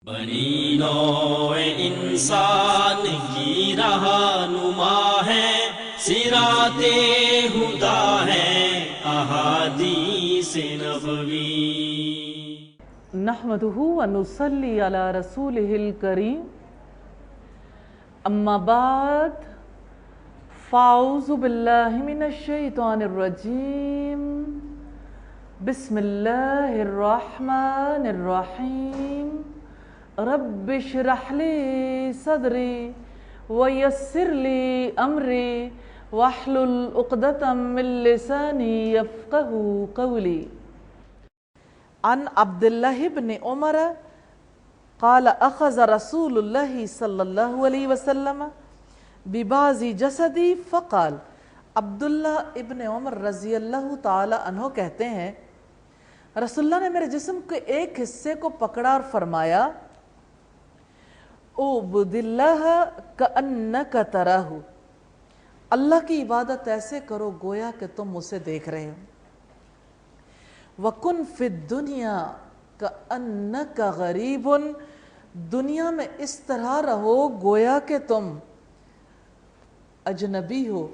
بنی نوع انسان کی رہنما ہے، صراط ہدی ہے احادیث نبوی۔ نحمدہ ونصلی علی رسولہ الکریم، اما بعد فاعوذ باللہ من الشیطان الرجیم، بسم اللہ الرحمن الرحیم۔ رب اشرح لی صدری ویسر لی امری واحلل عقدۃ من لسانی یفقہوا قولی۔ عن عبد الله بن عمر قال اخذ رسول الله صلی اللہ علیہ وسلم ببعض جسدی فقال۔ عبداللہ ابن عمر رضی اللہ تعالی عنہ کہتے ہیں رسول اللہ نے میرے جسم کے ایک حصے کو پکڑا اور فرمایا اعبد اللہ کأنک تراہ، اللہ کی عبادت ایسے کرو گویا کہ تم اسے دیکھ رہے ہو۔ وَكُن فِي الدُّنْيَا كَأَنَّكَ غَرِيبٌ، دنیا میں اس طرح رہو گویا کہ تم اجنبی ہو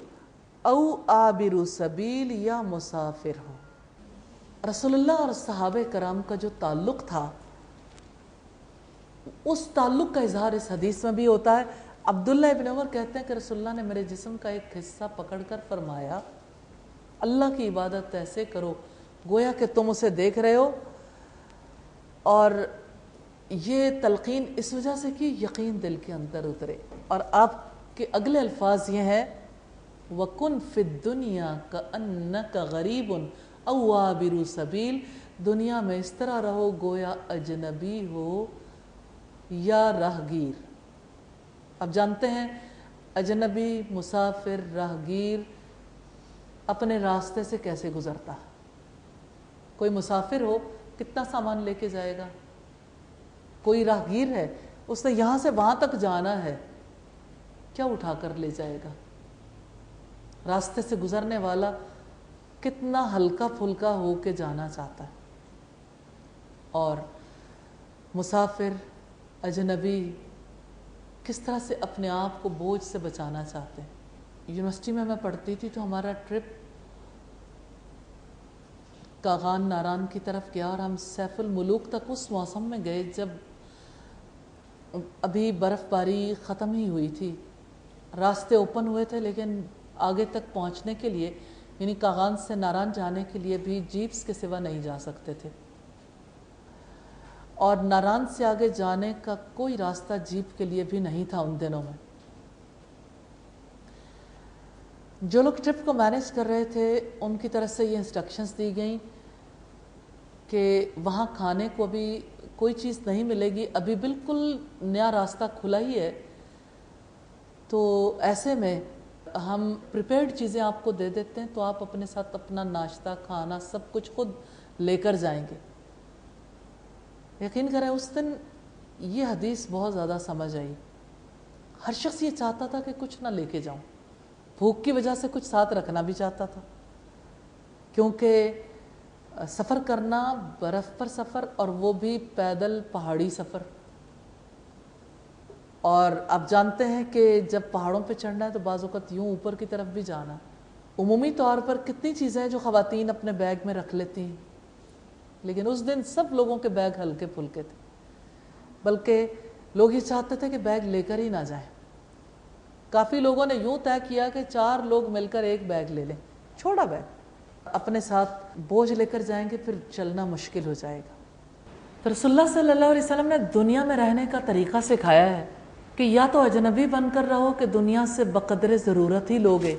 او عابر سبیل یا مسافر ہو۔ رسول اللہ اور صحابہ کرام کا جو تعلق تھا اس تعلق کا اظہار اس حدیث میں بھی ہوتا ہے۔ عبداللہ ابن عمر کہتے ہیں کہ رسول اللہ نے میرے جسم کا ایک حصہ پکڑ کر فرمایا اللہ کی عبادت ایسے کرو گویا کہ تم اسے دیکھ رہے ہو، اور یہ تلقین اس وجہ سے کہ یقین دل کے اندر اترے۔ اور آپ کے اگلے الفاظ یہ ہیں وَكُن فِي الدُّنْيَا كَأَنَّكَ غَرِيبٌ أَوْ عَابِرُ سَبِيلٍ، دنیا میں اس طرح رہو گویا اجنبی ہو یا راہگیر۔ اب جانتے ہیں اجنبی، مسافر، راہگیر اپنے راستے سے کیسے گزرتا ہے۔ کوئی مسافر ہو کتنا سامان لے کے جائے گا، کوئی راہگیر ہے اس نے یہاں سے وہاں تک جانا ہے، کیا اٹھا کر لے جائے گا۔ راستے سے گزرنے والا کتنا ہلکا پھلکا ہو کے جانا چاہتا ہے، اور مسافر اجنبی کس طرح سے اپنے آپ کو بوجھ سے بچانا چاہتے ہیں۔ یونیورسٹی میں پڑھتی تھی تو ہمارا ٹرپ کاغان ناران کی طرف گیا، اور ہم سیف الملوک تک اس موسم میں گئے جب ابھی برف باری ختم ہی ہوئی تھی، راستے اوپن ہوئے تھے، لیکن آگے تک پہنچنے کے لیے یعنی کاغان سے ناران جانے کے لیے بھی جیپس کے سوا نہیں جا سکتے تھے، اور ناران سے آگے جانے کا کوئی راستہ جیپ کے لیے بھی نہیں تھا ان دنوں میں۔ جو لوگ ٹرپ کو مینیج کر رہے تھے ان کی طرف سے یہ انسٹرکشنز دی گئیں کہ وہاں کھانے کو بھی کوئی چیز نہیں ملے گی، ابھی بالکل نیا راستہ کھلا ہی ہے، تو ایسے میں ہم پریپیئرڈ چیزیں آپ کو دے دیتے ہیں، تو آپ اپنے ساتھ اپنا ناشتہ کھانا سب کچھ خود لے کر جائیں گے۔ یقین کریں اس دن یہ حدیث بہت زیادہ سمجھ آئی۔ ہر شخص یہ چاہتا تھا کہ کچھ نہ لے کے جاؤں، بھوک کی وجہ سے کچھ ساتھ رکھنا بھی چاہتا تھا، کیونکہ سفر کرنا برف پر سفر، اور وہ بھی پیدل پہاڑی سفر، اور آپ جانتے ہیں کہ جب پہاڑوں پہ چڑھنا ہے تو بعض اوقات یوں اوپر کی طرف بھی جانا۔ عمومی طور پر کتنی چیزیں ہیں جو خواتین اپنے بیگ میں رکھ لیتی ہیں، لیکن اس دن سب لوگوں کے بیگ ہلکے پھلکے تھے، بلکہ لوگ یہ چاہتے تھے کہ بیگ لے کر ہی نہ جائیں۔ کافی لوگوں نے یوں طے کیا کہ 4 لوگ مل کر ایک بیگ لے لیں، چھوٹا بیگ اپنے ساتھ بوجھ لے کر جائیں گے، پھر چلنا مشکل ہو جائے گا۔ تو رسول اللہ صلی اللہ علیہ وسلم نے دنیا میں رہنے کا طریقہ سکھایا ہے کہ یا تو اجنبی بن کر رہو کہ دنیا سے بقدر ضرورت ہی لوگے،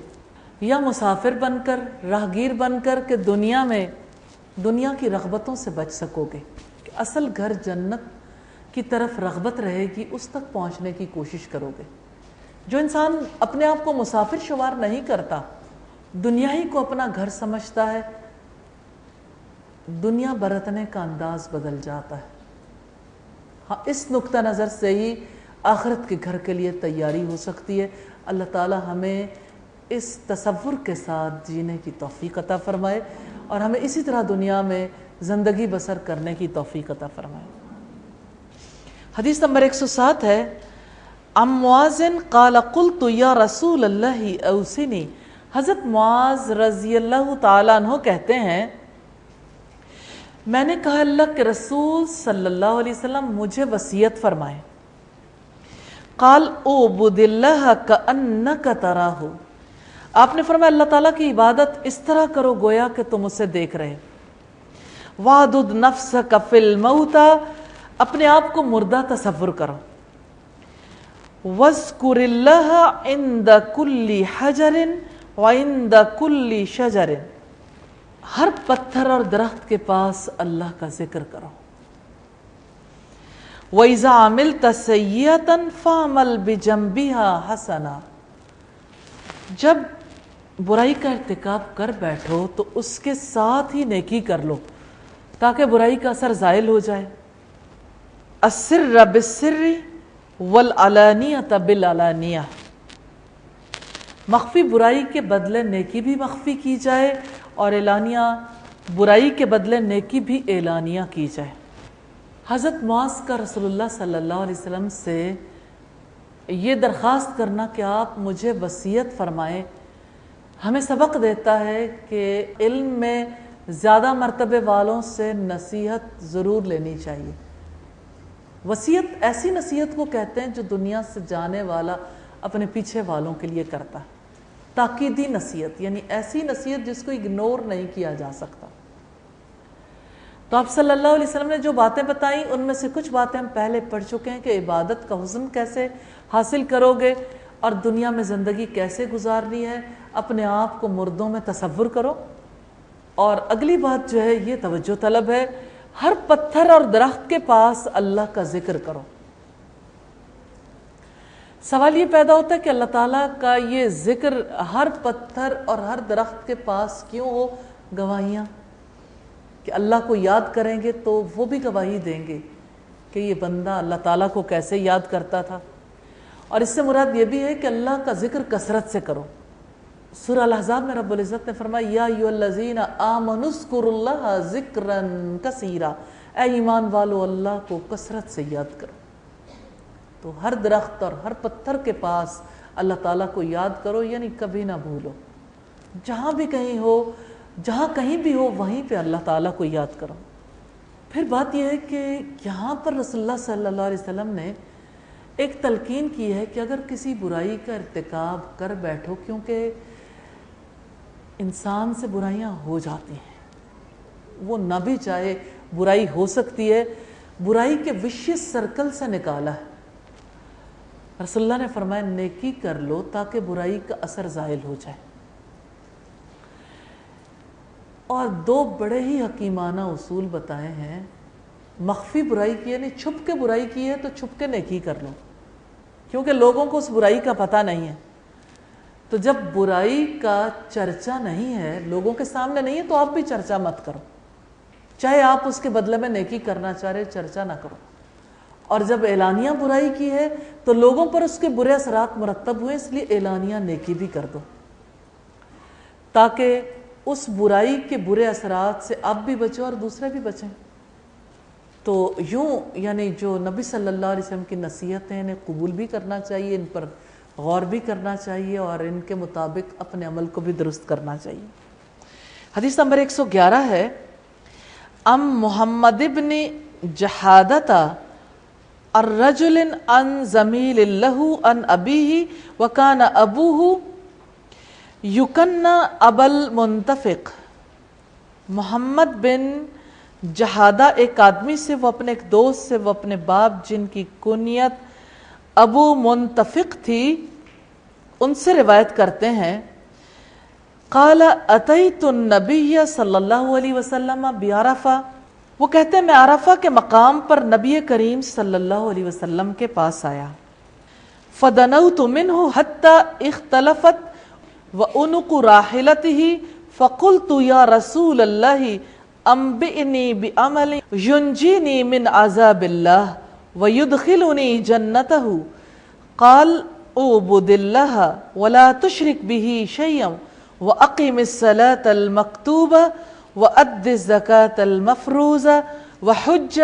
یا مسافر بن کر، راہگیر بن کر کہ دنیا میں دنیا کی رغبتوں سے بچ سکو گے، کہ اصل گھر جنت کی طرف رغبت رہے گی، اس تک پہنچنے کی کوشش کرو گے۔ جو انسان اپنے آپ کو مسافر شمار نہیں کرتا، دنیا ہی کو اپنا گھر سمجھتا ہے، دنیا برتنے کا انداز بدل جاتا ہے۔ ہاں، اس نقطہ نظر سے ہی آخرت کے گھر کے لیے تیاری ہو سکتی ہے۔ اللہ تعالی ہمیں اس تصور کے ساتھ جینے کی توفیق عطا فرمائے، اور ہمیں اسی طرح دنیا میں زندگی بسر کرنے کی توفیق عطا فرمائے۔ حدیث نمبر 107 ہے، ام معاذ قال قلت یا رسول اللہ اوصنی، حضرت معاذ رضی اللہ تعالیٰ عنہ کہتے ہیں میں نے کہا اللہ کے رسول صلی اللہ علیہ وسلم مجھے وصیت فرمائیں۔ قال اعبد اللہ کأنک تراہ، آپ نے فرمایا اللہ تعالیٰ کی عبادت اس طرح کرو گویا کہ تم اسے دیکھ رہے۔ وَعْدُدْ نَفْسَكَ فِي الْمَوْتَى، اپنے آپ کو مردہ تصور کرو۔ وَاذْكُرِ اللَّهَ عِنْدَ كُلِّ حَجَرٍ وَعِنْدَ كُلِّ شَجَرٍ، ہر پتھر اور درخت کے پاس اللہ کا ذکر کرو۔ وَإِذَا عَمِلْتَ سَيِّئَةً فَاعْمَلْ بِجَنبِهَا حَسَنًا، جب برائی کا ارتکاب کر بیٹھو تو اس کے ساتھ ہی نیکی کر لو تاکہ برائی کا اثر زائل ہو جائے۔ السر بالسر والعلانیۃ بالعلانیہ، مخفی برائی کے بدلے نیکی بھی مخفی کی جائے اور اعلانیہ برائی کے بدلے نیکی بھی اعلانیہ کی جائے۔ حضرت معاذ کا رسول اللہ صلی اللہ علیہ وسلم سے یہ درخواست کرنا کہ آپ مجھے وصیت فرمائیں، ہمیں سبق دیتا ہے کہ علم میں زیادہ مرتبے والوں سے نصیحت ضرور لینی چاہیے۔ وصیت ایسی نصیحت کو کہتے ہیں جو دنیا سے جانے والا اپنے پیچھے والوں کے لیے کرتا ہے۔ تاکیدی نصیحت یعنی ایسی نصیحت جس کو اگنور نہیں کیا جا سکتا۔ تو آپ صلی اللہ علیہ وسلم نے جو باتیں بتائیں ان میں سے کچھ باتیں ہم پہلے پڑھ چکے ہیں کہ عبادت کا حسن کیسے حاصل کرو گے اور دنیا میں زندگی کیسے گزارنی ہے، اپنے آپ کو مردوں میں تصور کرو۔ اور اگلی بات جو ہے یہ توجہ طلب ہے، ہر پتھر اور درخت کے پاس اللہ کا ذکر کرو۔ سوال یہ پیدا ہوتا ہے کہ اللہ تعالیٰ کا یہ ذکر ہر پتھر اور ہر درخت کے پاس کیوں ہو؟ گواہیاں کہ اللہ کو یاد کریں گے تو وہ بھی گواہی دیں گے کہ یہ بندہ اللہ تعالیٰ کو کیسے یاد کرتا تھا۔ اور اس سے مراد یہ بھی ہے کہ اللہ کا ذکر کثرت سے کرو۔ سورہ الاحزاب میں رب العزت نے فرمایا یا ایھا الذین آمنوا اذکروا اللہ ذکرا کثیرا، اے ایمان والو اللہ کو کثرت سے یاد کرو۔ تو ہر درخت اور ہر پتھر کے پاس اللہ تعالیٰ کو یاد کرو، یعنی کبھی نہ بھولو، جہاں بھی کہیں ہو، جہاں کہیں بھی ہو وہیں پہ اللہ تعالیٰ کو یاد کرو۔ پھر بات یہ ہے کہ یہاں پر رسول اللہ صلی اللہ علیہ وسلم نے ایک تلقین کی ہے کہ اگر کسی برائی کا ارتکاب کر بیٹھو، کیونکہ انسان سے برائیاں ہو جاتی ہیں، وہ نہ بھی چاہے برائی ہو سکتی ہے، برائی کے وشیس سرکل سے نکالا ہے۔ رسول اللہ نے فرمایا نیکی کر لو تاکہ برائی کا اثر زائل ہو جائے۔ اور دو بڑے ہی حکیمانہ اصول بتائے ہیں۔ مخفی برائی کی یعنی چھپ کے برائی کی ہے تو چھپ کے نیکی کر لو، کیونکہ لوگوں کو اس برائی کا پتہ نہیں ہے۔ تو جب برائی کا چرچا نہیں ہے، لوگوں کے سامنے نہیں ہے، تو آپ بھی چرچا مت کرو، چاہے آپ اس کے بدلے میں نیکی کرنا چاہ رہے، چرچا نہ کرو۔ اور جب اعلانیہ برائی کی ہے تو لوگوں پر اس کے برے اثرات مرتب ہوئے، اس لیے اعلانیہ نیکی بھی کر دو تاکہ اس برائی کے برے اثرات سے آپ بھی بچو اور دوسرے بھی بچیں۔ تو یوں یعنی جو نبی صلی اللہ علیہ وسلم کی نصیحتیں انہیں قبول بھی کرنا چاہیے، ان پر غور بھی کرنا چاہیے اور ان کے مطابق اپنے عمل کو بھی درست کرنا چاہیے۔ حدیث نمبر 111 ہے، ام محمد ابن جحادۃ الرجل عن زمیل له عن ابیہ وکان ابوہ یکنى ابا المنتفق، محمد بن جہادہ ایک آدمی سے، وہ اپنے ایک دوست سے، وہ اپنے باپ جن کی کنیت ابو منتفق تھی ان سے روایت کرتے ہیں، قال اتیت النبی صلی اللہ علیہ وسلم بعرفہ، وہ کہتے ہیں میں عرفہ کے مقام پر نبی کریم صلی اللہ علیہ وسلم کے پاس آیا، فدنوت منہ حتی اختلفت وعنق راحلته فقلت یا رسول اللہ انبئنی بعمل ینجینی من عذاب اللہ ویدخلنی جنتہ، قال اعبد اللہ ولا تشرک به شیئا واقم الصلاة المکتوبہ وأد الزکاة المفروضہ وحج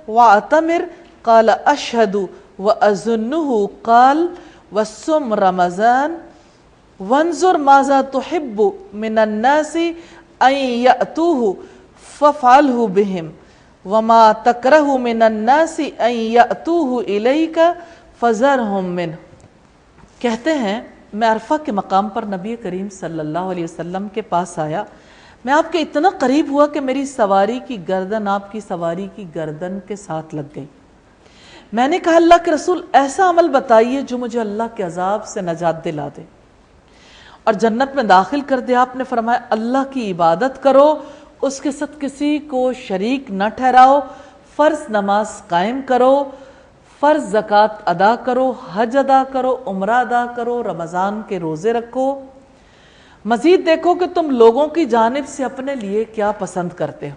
واعتمر قال اشہد واظنہ قال وصم رمضان وانظر ماذا تحب من الناس ان یأتوہ فافعلہ بہم وما تکرہ من الناس ان یأتوہ الیک فذرہم منہ. کہتے ہیں میں عرفہ کے مقام پر نبی کریم صلی اللہ علیہ وسلم کے پاس آیا. میں آپ کے اتنا قریب ہوا کہ میری سواری کی گردن آپ کی سواری کی گردن کے ساتھ لگ گئی. میں نے کہا اللہ کے رسول ایسا عمل بتائیے جو مجھے اللہ کے عذاب سے نجات دلا دے اور جنت میں داخل کر دے. آپ نے فرمایا اللہ کی عبادت کرو، اس کے ساتھ کسی کو شریک نہ ٹھہراؤ، فرض نماز قائم کرو، فرض زکوٰۃ ادا کرو، حج ادا کرو، عمرہ ادا کرو، رمضان کے روزے رکھو. مزید دیکھو کہ تم لوگوں کی جانب سے اپنے لیے کیا پسند کرتے ہو،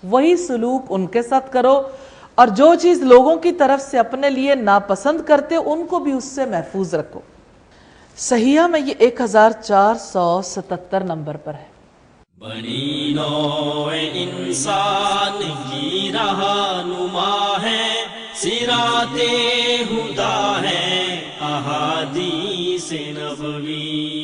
وہی سلوک ان کے ساتھ کرو، اور جو چیز لوگوں کی طرف سے اپنے لیے ناپسند کرتے ان کو بھی اس سے محفوظ رکھو. صحیحہ میں یہ 1477 نمبر پر ہے. بنی نوع انسان کی رہنما ہے، صراط ہدیٰ ہے احادیث نبوی.